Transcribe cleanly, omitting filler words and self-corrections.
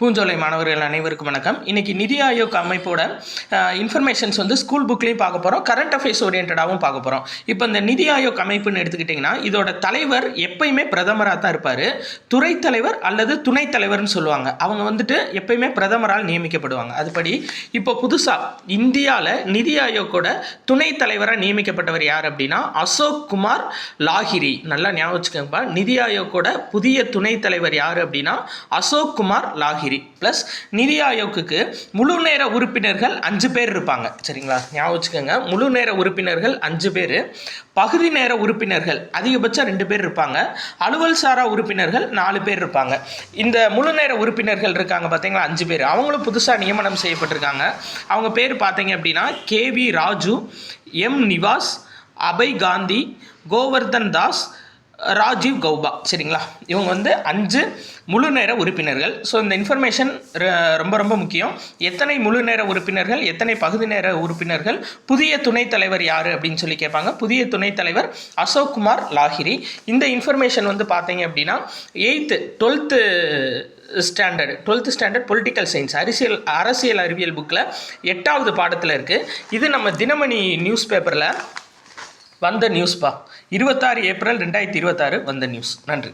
பூஞ்சோலை மாணவர்கள் அனைவருக்கும் வணக்கம். இன்றைக்கி நிதி ஆயோக் அமைப்போட இன்ஃபர்மேஷன்ஸ் ஸ்கூல் புக்லேயும் பார்க்க போகிறோம், கரண்ட் அஃபேர்ஸ் ஓரியன்டாகவும் பார்க்க போகிறோம். இப்போ இந்த நிதி ஆயோக் அமைப்புன்னு எடுத்துக்கிட்டிங்கன்னா இதோட தலைவர் எப்பயுமே பிரதமராக தான் இருப்பார். துறை தலைவர் அல்லது துணைத் தலைவர்னு சொல்லுவாங்க. அவங்க எப்பயுமே பிரதமரால் நியமிக்கப்படுவாங்க. அதுபடி இப்போ புதுசாக இந்தியாவில் நிதி ஆயோக்கோட துணைத் தலைவராக நியமிக்கப்பட்டவர் யார் அப்படின்னா அசோக் குமார் லாஹிரி. நல்லா ஞாபகம் வச்சுக்கோங்கப்பா. நிதி ஆயோக்கோட புதிய துணைத் தலைவர் யார் அப்படின்னா அசோக் குமார் லாஹிரி. ப்ளஸ் நிதி ஆயோக்கு முழு நேர உறுப்பினர்கள் 5 பேர் இருப்பாங்க. சரிங்களா, ஞாபகம் வச்சுக்கோங்க. முழு நேர உறுப்பினர்கள் 5 பேர், பகுதி நேர உறுப்பினர்கள் அதிகபட்சம் 2 பேர் இருப்பாங்க, அலுவல் சாரா உறுப்பினர்கள் 4 பேர் இருப்பாங்க. இந்த முழு நேர உறுப்பினர்கள் இருக்காங்க பார்த்தீங்களா, 5 பேர். அவங்களும் புதுசாக நியமனம் செய்யப்பட்டிருக்காங்க. அவங்க பேர் பார்த்தீங்க அப்படின்னா KV ராஜு, M நிவாஸ், அபய் காந்தி, கோவர்தன் தாஸ், ராஜீவ் கௌபா. சரிங்களா, இவங்க 5 முழு நேர உறுப்பினர்கள். ஸோ இந்த இன்ஃபர்மேஷன் ரொம்ப ரொம்ப முக்கியம். எத்தனை முழு நேர உறுப்பினர்கள், எத்தனை பகுதி நேர உறுப்பினர்கள், புதிய துணைத் தலைவர் யார் அப்படின்னு சொல்லி கேட்பாங்க. புதிய துணைத் தலைவர் அசோக் குமார் லாஹிரி. இந்த இன்ஃபர்மேஷன் பார்த்தீங்க அப்படின்னா 12th ஸ்டாண்டர்ட் பொலிட்டிக்கல் சயின்ஸ் அரசியல் அறிவியல் புக்கில் 8வது பாடத்தில் இருக்குது. இது நம்ம தினமணி நியூஸ் பேப்பரில் வந்த நியூஸ்பா. 26 ஏப்ரல் 2026 வந்த நியூஸ். நன்றி.